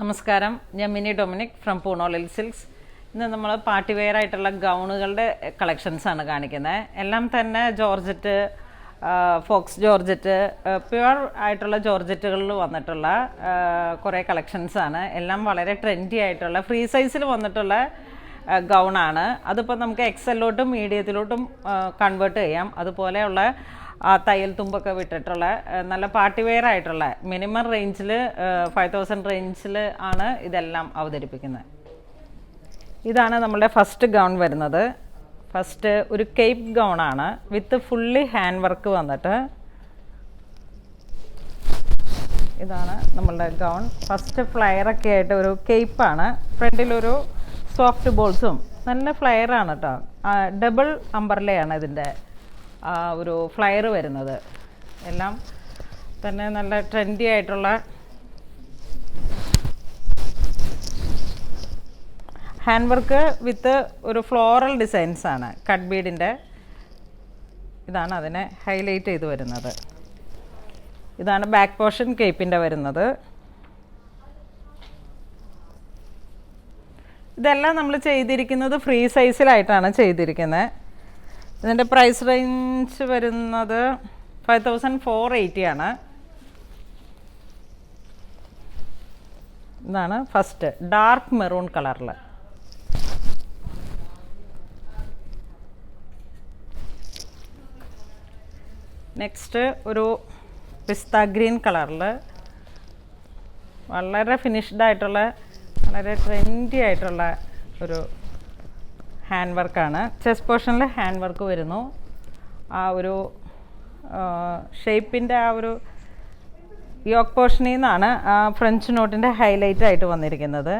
നമസ്കാരം, ഞാൻ mini Dominic from പൂണോളിൽ silks. ഇന്ന് നമ്മൾ പാർട്ടി വെയർ ആയിട്ടുള്ള ഗൗണുകളുടെ കളക്ഷൻസാണ് കാണിക്കുന്നത്. എല്ലാം തന്നെ ജോർജറ്റ്, ഫോക്സ് ജോർജറ്റ്, പ്യുവർ ആയിട്ടുള്ള ജോർജറ്റുകളിൽ വന്നിട്ടുള്ള കുറേ കളക്ഷൻസാണ്. എല്ലാം വളരെ ട്രെൻഡി ആയിട്ടുള്ള ഫ്രീ സൈസിൽ വന്നിട്ടുള്ള ഗൗണാണ്. അതിപ്പോൾ നമുക്ക് എക്സലിലോട്ടും മീഡിയത്തിലോട്ടും കൺവേർട്ട് ചെയ്യാം. അതുപോലെയുള്ള തയ്യൽ തുമ്പൊക്കെ വിട്ടിട്ടുള്ള നല്ല പാർട്ടി വെയർ ആയിട്ടുള്ള മിനിമം റേഞ്ചിൽ 5000 റേഞ്ചിൽ ആണ് ഇതെല്ലാം അവതരിപ്പിക്കുന്നത്. ഇതാണ് നമ്മളുടെ ഫസ്റ്റ് ഗൗൺ വരുന്നത്. ഫസ്റ്റ് ഒരു കേപ്പ് ഗൗണാണ് വിത്ത് ഫുള്ളി ഹാൻഡ് വർക്ക് വന്നിട്ട്. ഇതാണ് നമ്മളുടെ ഗൗൺ. ഫസ്റ്റ് ഫ്ലയറൊക്കെ ആയിട്ട് ഒരു കേപ്പാണ്. ഫ്രണ്ടിലൊരു സോഫ്റ്റ് ബോൾസും നല്ല ഫ്ലയറാണ് കേട്ടോ. ഡബിൾ അംബർലയാണ് ഇതിൻ്റെ ഒരു ഫ്ലയർ വരുന്നത്. എല്ലാം തന്നെ നല്ല ട്രെൻഡി ആയിട്ടുള്ള ഹാൻഡ് വർക്ക് വിത്ത് ഒരു ഫ്ലോറൽ ഡിസൈൻസാണ്. കട്ട് ബീഡിൻ്റെ ഇതാണ് അതിനെ ഹൈലൈറ്റ് ചെയ്ത് വരുന്നത്. ഇതാണ് ബാക്ക് പോർഷൻ കേപ്പിൻ്റെ വരുന്നത്. ഇതെല്ലാം നമ്മൾ ചെയ്തിരിക്കുന്നത് ഫ്രീ സൈസിലായിട്ടാണ് ചെയ്തിരിക്കുന്നത്. ഇതിൻ്റെ പ്രൈസ് റേഞ്ച് വരുന്നത് 5480 ആണ്. ഇതാണ് ഫസ്റ്റ് ഡാർക്ക് മെറൂൺ കളറിൽ. നെക്സ്റ്റ് ഒരു പിസ്ത ഗ്രീൻ കളറിൽ വളരെ ഫിനിഷ്ഡ് ആയിട്ടുള്ള വളരെ ട്രെൻഡി ആയിട്ടുള്ള ഒരു ഹാൻഡ് വർക്കാണ്. ചെസ്റ്റ് പോർഷനിൽ ഹാൻഡ് വർക്ക് വരുന്നു. ആ ഒരു ഷേപ്പിൻ്റെ ആ ഒരു യോക്ക് പോർഷനിൽ നിന്നാണ് ഫ്രഞ്ച് നോട്ടിൻ്റെ ഹൈലൈറ്റ് ആയിട്ട് വന്നിരിക്കുന്നത്.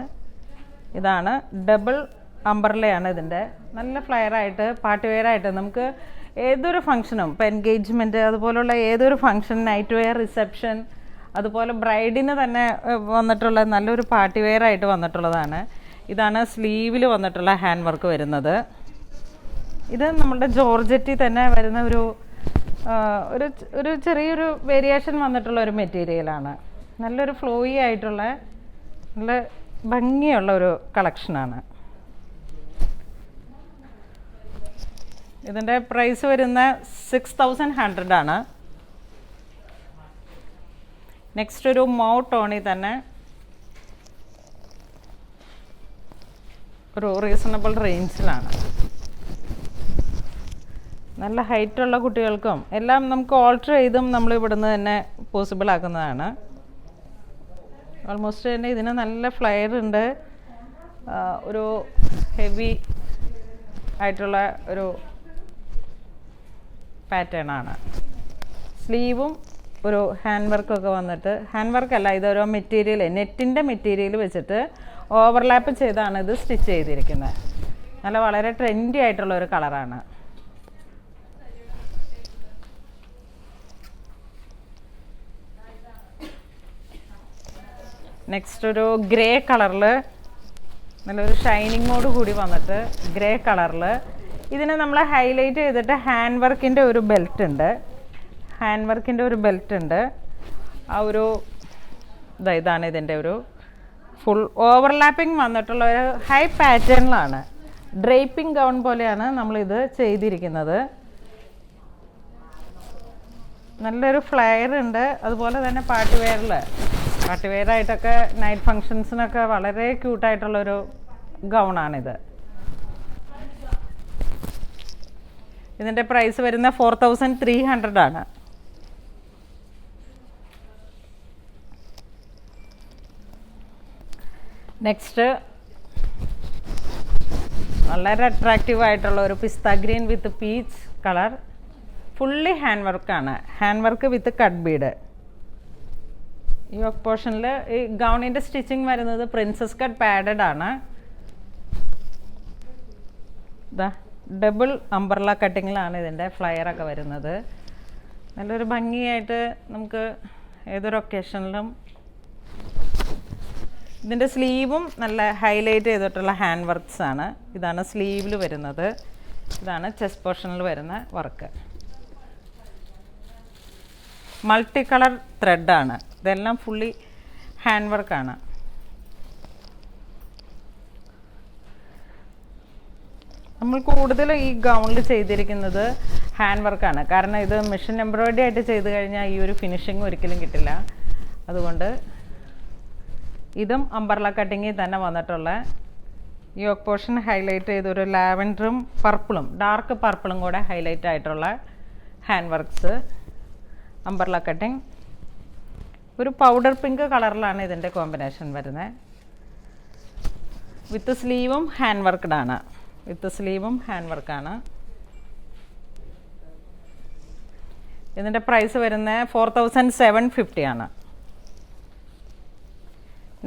ഇതാണ് ഡബിൾ അംബർലയാണ് ഇതിൻ്റെ. നല്ല ഫ്ലയറായിട്ട് പാർട്ടി വെയറായിട്ട് നമുക്ക് ഏതൊരു ഫംഗ്ഷനും, ഇപ്പോൾ എൻഗേജ്മെൻറ്റ് അതുപോലുള്ള ഏതൊരു ഫംഗ്ഷൻ, നൈറ്റ് വെയർ, റിസപ്ഷൻ, അതുപോലെ ബ്രൈഡിന് തന്നെ വന്നിട്ടുള്ള നല്ലൊരു പാർട്ടി വെയറായിട്ട് വന്നിട്ടുള്ളതാണ്. ഇതാണ് സ്ലീവിൽ വന്നിട്ടുള്ള ഹാൻഡ് വർക്ക് വരുന്നത്. ഇത് നമ്മളുടെ ജോർജറ്റിൽ തന്നെ വരുന്ന ഒരു ചെറിയൊരു വേരിയേഷൻ വന്നിട്ടുള്ള ഒരു മെറ്റീരിയലാണ്. നല്ലൊരു ഫ്ലോയി ആയിട്ടുള്ള നല്ല ഭംഗിയുള്ള ഒരു കളക്ഷനാണ്. ഇതിൻ്റെ പ്രൈസ് വരുന്ന 6100 ആണ്. നെക്സ്റ്റ് ഒരു മൗ ടോണിൽ തന്നെ ഒരു റീസണബിൾ റേഞ്ചിലാണ്. നല്ല ഹൈറ്റുള്ള കുട്ടികൾക്കും എല്ലാം നമുക്ക് ഓൾട്ടർ ചെയ്തും നമ്മൾ ഇവിടുന്ന് തന്നെ പോസിബിൾ ആക്കുന്നതാണ്. ഓൾമോസ്റ്റ് തന്നെ ഇതിന് നല്ല ഫ്ലയർ ഉണ്ട്. ഒരു ഹെവി ആയിട്ടുള്ള ഒരു പാറ്റേൺ ആണ്. സ്ലീവും ഒരു ഹാൻഡ് വർക്കൊക്കെ വന്നിട്ട്, ഹാൻഡ് വർക്കല്ല, ഇതൊരു മെറ്റീരിയൽ, നെറ്റിൻ്റെ മെറ്റീരിയൽ വെച്ചിട്ട് ഓവർലാപ്പ് ചെയ്താണ് ഇത് സ്റ്റിച്ച് ചെയ്തിരിക്കുന്നത്. നല്ല വളരെ ട്രെൻഡി ആയിട്ടുള്ള ഒരു കളറാണ്. നെക്സ്റ്റ് ഒരു ഗ്രേ കളറിൽ നല്ലൊരു ഷൈനിങ്ങോട് കൂടി വന്നിട്ട് ഗ്രേ കളറിൽ ഇതിനെ നമ്മൾ ഹൈലൈറ്റ് ചെയ്തിട്ട് ഹാൻഡ് വർക്കിൻ്റെ ഒരു ബെൽറ്റ് ഉണ്ട്. ഹാൻഡ് വർക്കിൻ്റെ ഒരു ബെൽറ്റ് ഉണ്ട്. ആ ഒരു ഇതാണ് ഇതിൻ്റെ ഒരു ഫുൾ ഓവർലാപ്പിംഗ് വന്നിട്ടുള്ള ഒരു ഹൈ പാറ്റേണിലാണ്. ഡ്രേപ്പിംഗ് ഗൗൺ പോലെയാണ് നമ്മളിത് ചെയ്തിരിക്കുന്നത്. നല്ലൊരു ഫ്ലയർ ഉണ്ട്. അതുപോലെ തന്നെ പാർട്ടി വെയറായിട്ടൊക്കെ നൈറ്റ് ഫങ്ഷൻസിനൊക്കെ വളരെ ക്യൂട്ടായിട്ടുള്ളൊരു ഗൗണാണിത്. ഇതിൻ്റെ പ്രൈസ് വരുന്ന 4300 ആണ്. നെക്സ്റ്റ് വളരെ അട്രാക്റ്റീവ് ആയിട്ടുള്ള ഒരു pista green with peach colour. Fully hand വർക്കാണ്. Hand work with cut bead. ഈ പോർഷനിൽ ഈ ഗൗണിൻ്റെ സ്റ്റിച്ചിങ് വരുന്നത് പ്രിൻസസ് കട്ട് പാഡഡ് ആണ്. ഇതാ ഡബിൾ അംബർല കട്ടിങ്ങിലാണ് ഇതിൻ്റെ ഫ്ലയറൊക്കെ വരുന്നത്. നല്ലൊരു ഭംഗിയായിട്ട് നമുക്ക് ഏതൊരു ഒക്കേഷനിലും. ഇതിൻ്റെ സ്ലീവും നല്ല ഹൈലൈറ്റ് ചെയ്തിട്ടുള്ള ഹാൻഡ് വർക്ക്സ് ആണ്. ഇതാണ് സ്ലീവിൽ വരുന്നത്. ഇതാണ് ചെസ്റ്റ് പോർഷനിൽ വരുന്ന വർക്ക്. Multi colour ത്രെഡാണ്. ഇതെല്ലാം ഫുള്ളി ഹാൻഡ് വർക്കാണ്. നമ്മൾ കൂടുതലും ഈ ഗൗണിൽ ചെയ്തിരിക്കുന്നത് ഹാൻഡ് വർക്കാണ്. കാരണം ഇത് മെഷീൻ എംബ്രോയിഡറി ആയിട്ട് ചെയ്ത് കഴിഞ്ഞാൽ ഈ ഒരു ഫിനിഷിങ് ഒരിക്കലും കിട്ടില്ല. അതുകൊണ്ട് ഇതും അംബർല കട്ടിങ്ങിൽ തന്നെ വന്നിട്ടുള്ള യോക്ക് പോർഷൻ ഹൈലൈറ്റ് ചെയ്തൊരു ലാവൻഡറും പർപ്പിളും ഡാർക്ക് പർപ്പിളും കൂടെ ഹൈലൈറ്റ് ആയിട്ടുള്ള ഹാൻഡ് വർക്ക്സ് അംബർല കട്ടിങ്. ഒരു പൗഡർ പിങ്ക് കളറിലാണ് ഇതിൻ്റെ കോമ്പിനേഷൻ വരുന്നത്. വിത്ത് സ്ലീവും ഹാൻഡ് വർക്ക്ഡാണ്. ഇതിൻ്റെ പ്രൈസ് വരുന്നത് 4750 ആണ്.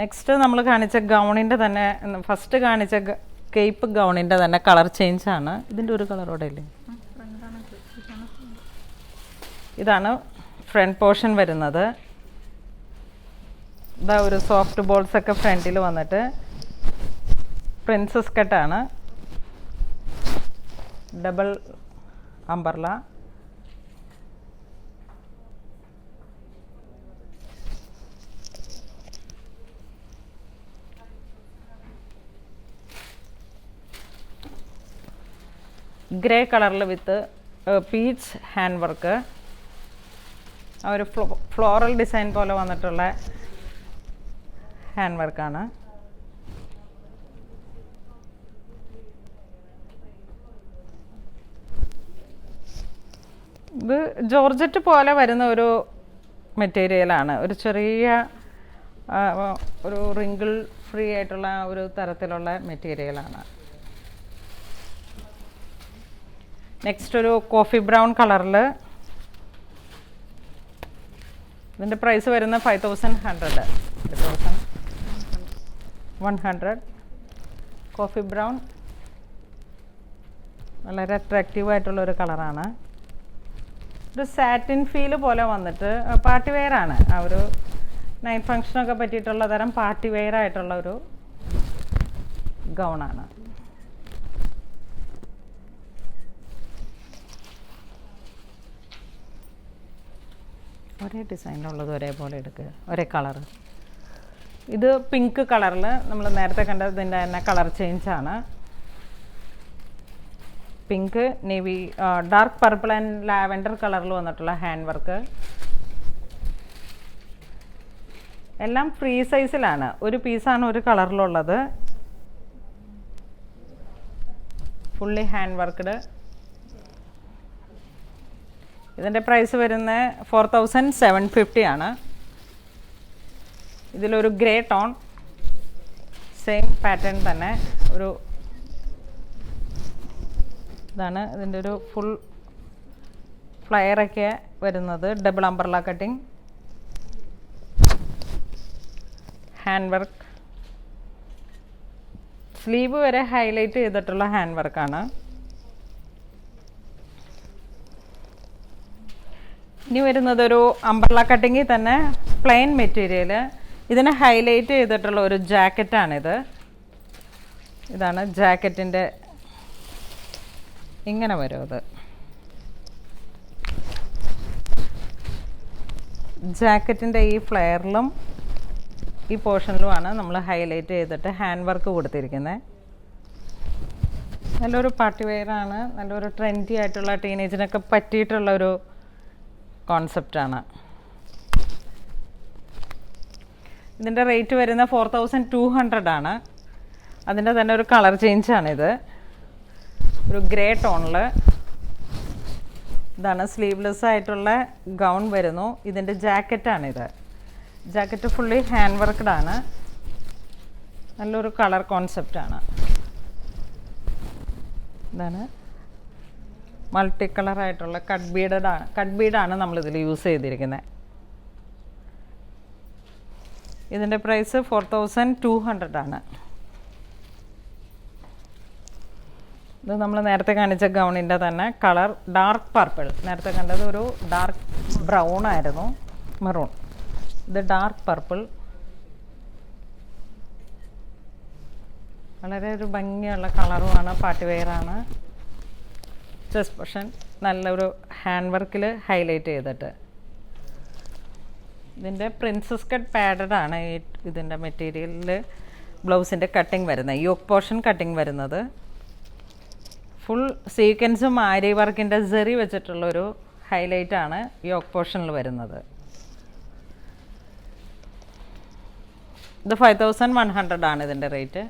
നെക്സ്റ്റ് നമ്മൾ കാണിച്ച ഗൗണിൻ്റെ തന്നെ ഫസ്റ്റ് കാണിച്ച കേപ്പ് ഗൗണിൻ്റെ തന്നെ കളർ ചേഞ്ച് ആണ്. ഇതിൻ്റെ ഒരു കളറോടെ ഇല്ലേ? ഇതാണ് ഫ്രണ്ട് പോർഷൻ വരുന്നത്. ഇതാ ഒരു സോഫ്റ്റ് ബോൾസ് ഒക്കെ ഫ്രണ്ടിൽ വന്നിട്ട് പ്രിൻസസ് കട്ടാണ്. Double umbrella. ഗ്രേ കളറിൽ വിത്ത് പീച്ച് ഹാൻഡ് വർക്ക്. ആ ഒരു ഫ്ലോറൽ ഡിസൈൻ പോലെ വന്നിട്ടുള്ള ഹാൻഡ് വർക്കാണ്. ഇത് ജോർജറ്റ് പോലെ വരുന്ന ഒരു മെറ്റീരിയലാണ്. ഒരു ചെറിയ ഒരു റിങ്കിൾ ഫ്രീ ആയിട്ടുള്ള ഒരു തരത്തിലുള്ള മെറ്റീരിയലാണ്. നെക്സ്റ്റ് ഒരു കോഫി ബ്രൗൺ കളറിൽ. ഇതിൻ്റെ പ്രൈസ് വരുന്ന 5100. കോഫി ബ്രൗൺ വളരെ അട്രാക്റ്റീവ് ആയിട്ടുള്ളൊരു കളറാണ്. ഒരു സാറ്റിൻ ഫീല് പോലെ വന്നിട്ട് പാർട്ടി വെയറാണ്. ആ ഒരു നൈറ്റ് ഫങ്ഷനൊക്കെ പറ്റിയിട്ടുള്ള തരം പാർട്ടി വെയർ ആയിട്ടുള്ള ഒരു ഗൗണാണ്. ഒരേ ഡിസൈനിലുള്ളത് ഒരേപോലെ എടുക്കുക, ഒരേ കളറ്. ഇത് പിങ്ക് കളറിൽ നമ്മൾ നേരത്തെ കണ്ടതിൻ്റെ തന്നെ കളർ ചേഞ്ചാണ്. Pink, navy, dark purple and lavender കളറിൽ വന്നിട്ടുള്ള ഹാൻഡ് വർക്ക്. എല്ലാം ഫ്രീ സൈസിലാണ്. ഒരു പീസാണ് ഒരു കളറിലുള്ളത്. Fully hand worked. ഇതിൻ്റെ പ്രൈസ് വരുന്നത് 4750 ആണ്. ഇതിലൊരു ഗ്രേ ടോൺ, സെയിം പാറ്റേൺ തന്നെ ഒരു ഇതാണ്. ഇതിൻ്റെ ഒരു ഫുൾ ഫ്ലയറൊക്കെ വരുന്നത്. Double umbrella cutting, hand work. Sleeve വരെ ഹൈലൈറ്റ് ചെയ്തിട്ടുള്ള ഹാൻഡ് വർക്കാണ്. ഇനി വരുന്നത് ഒരു അംബർല കട്ടിങ്ങിൽ തന്നെ പ്ലെയിൻ മെറ്റീരിയൽ. ഇതിനെ ഹൈലൈറ്റ് ചെയ്തിട്ടുള്ള ഒരു ജാക്കറ്റാണിത്. ഇതാണ് ജാക്കറ്റിൻ്റെ, ഇങ്ങനെ വരും. അത് ജാക്കറ്റിൻ്റെ ഈ ഫ്ലെയറിലും ഈ പോർഷനിലുമാണ് നമ്മൾ ഹൈലൈറ്റ് ചെയ്തിട്ട് ഹാൻഡ് വർക്ക് കൊടുത്തിരിക്കുന്നത്. നല്ലൊരു പാർട്ടി വെയറാണ്. നല്ലൊരു ട്രെൻഡി ആയിട്ടുള്ള ടീനേജിനൊക്കെ പറ്റിയിട്ടുള്ളൊരു കോൺസെപ്റ്റാണ്. ഇതിൻ്റെ റേറ്റ് വരുന്ന 4200 ആണ്. അതിൻ്റെ തന്നെ ഒരു കളർ ചേഞ്ചാണിത്. ഒരു ഗ്രേ ടോണിൽ. ഇതാണ് സ്ലീവ്ലെസ് ആയിട്ടുള്ള ഗൗൺ വരുന്നു. ഇതിൻ്റെ ജാക്കറ്റാണിത്. ജാക്കറ്റ് ഫുള്ളി ഹാൻഡ് വർക്ക്ഡാണ്. നല്ലൊരു കളർ കോൺസെപ്റ്റാണ്. ഇതാണ് മൾട്ടി കളറായിട്ടുള്ള കട്ട് ബീഡാണ് നമ്മളിതിൽ യൂസ് ചെയ്തിരിക്കുന്നത്. ഇതിൻ്റെ പ്രൈസ് 4200 ആണ്. ഇത് നമ്മൾ നേരത്തെ കാണിച്ച ഗൗണിൻ്റെ തന്നെ കളർ ഡാർക്ക് പർപ്പിൾ. നേരത്തെ കണ്ടത് ഒരു ഡാർക്ക് ബ്രൗൺ ആയിരുന്നു, മെറൂൺ. ഇത് ഡാർക്ക് പർപ്പിൾ. വളരെ ഒരു ഭംഗിയുള്ള കളറുമാണ്, പാർട്ടി വെയറാണ്. ചെസ്റ്റ് പോർഷൻ നല്ലൊരു ഹാൻഡ് വർക്കിൽ ഹൈലൈറ്റ് ചെയ്തിട്ട്. ഇതിൻ്റെ പ്രിൻസസ് കട്ട് പാഡഡ് ആണ് ഇതിൻ്റെ മെറ്റീരിയലിൽ ബ്ലൗസിൻ്റെ കട്ടിങ് വരുന്നത്. യോക്ക് പോർഷൻ കട്ടിങ് വരുന്നത്. ഫുൾ സീക്വൻസും ആരി വർക്കിൻ്റെ സെറി വെച്ചിട്ടുള്ളൊരു ഹൈലൈറ്റാണ് യോക്ക് പോർഷനിൽ വരുന്നത്. ഇത് 5100 ആണ് ഇതിൻ്റെ റേറ്റ്.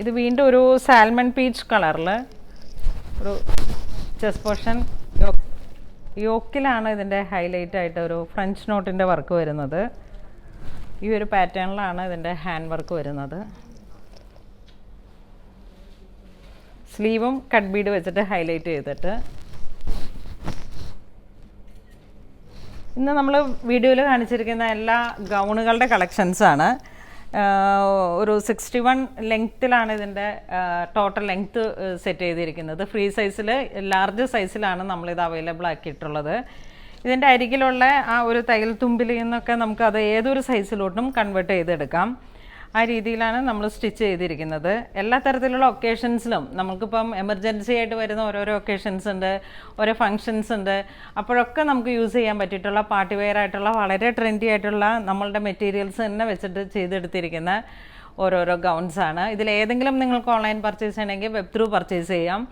ഇത് വീണ്ടും ഒരു സാൽമൺ പീച്ച് കളറിൽ ഒരു ചെസ്റ്റ് പോർഷൻ യോക്കിലാണ് ഇതിൻ്റെ ഹൈലൈറ്റ് ആയിട്ട് ഒരു ഫ്രഞ്ച് നോട്ടിൻ്റെ വർക്ക് വരുന്നത്. ഈ ഒരു പാറ്റേണിലാണ് ഇതിൻ്റെ ഹാൻഡ് വർക്ക് വരുന്നത്. സ്ലീവും കട്ട് ബീഡ് വെച്ചിട്ട് ഹൈലൈറ്റ് ചെയ്തിട്ട്. ഇന്ന് നമ്മൾ വീഡിയോയിൽ കാണിച്ചിരിക്കുന്ന എല്ലാ ഗൗണുകളുടെ കളക്ഷൻസാണ്. ഒരു 61 ലെങ്ത്തിലാണ് ഇതിൻ്റെ ടോട്ടൽ ലെങ്ത്ത് സെറ്റ് ചെയ്തിരിക്കുന്നത്. ഫ്രീ സൈസിൽ ലാർജ് സൈസിലാണ് നമ്മളിത് അവൈലബിൾ ആക്കിയിട്ടുള്ളത്. ഇതിൻ്റെ അരികിലുള്ള ആ ഒരു തയ്യൽ തുമ്പിൽ നിന്നൊക്കെ നമുക്കത് ഏതൊരു സൈസിലോട്ടും കൺവേർട്ട് ചെയ്തെടുക്കാം. ആ രീതിയിലാണ് നമ്മൾ സ്റ്റിച്ച് ചെയ്തിരിക്കുന്നത്. എല്ലാ തരത്തിലുള്ള ഒക്കേഷൻസിലും നമുക്കിപ്പം എമർജൻസി ആയിട്ട് വരുന്ന ഓരോരോ ഒക്കേഷൻസ് ഉണ്ട്, ഓരോ ഫങ്ഷൻസ് ഉണ്ട്. അപ്പോഴൊക്കെ നമുക്ക് യൂസ് ചെയ്യാൻ പറ്റിയിട്ടുള്ള പാർട്ടി വെയർ ആയിട്ടുള്ള വളരെ ട്രെൻഡി ആയിട്ടുള്ള നമ്മളുടെ മെറ്റീരിയൽസ് തന്നെ വെച്ചിട്ട് ചെയ്തെടുത്തിരിക്കുന്ന ഓരോരോ ഗൗൺസാണ്. ഇതിലേതെങ്കിലും നിങ്ങൾക്ക് ഓൺലൈൻ പർച്ചേസ് ചെയ്യണമെങ്കിൽ വെബ് ത്രൂ പർച്ചേസ് ചെയ്യാം.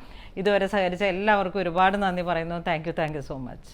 ഇതുവരെ സഹകരിച്ച എല്ലാവർക്കും ഒരുപാട് നന്ദി പറയുന്നു. Thank you so much.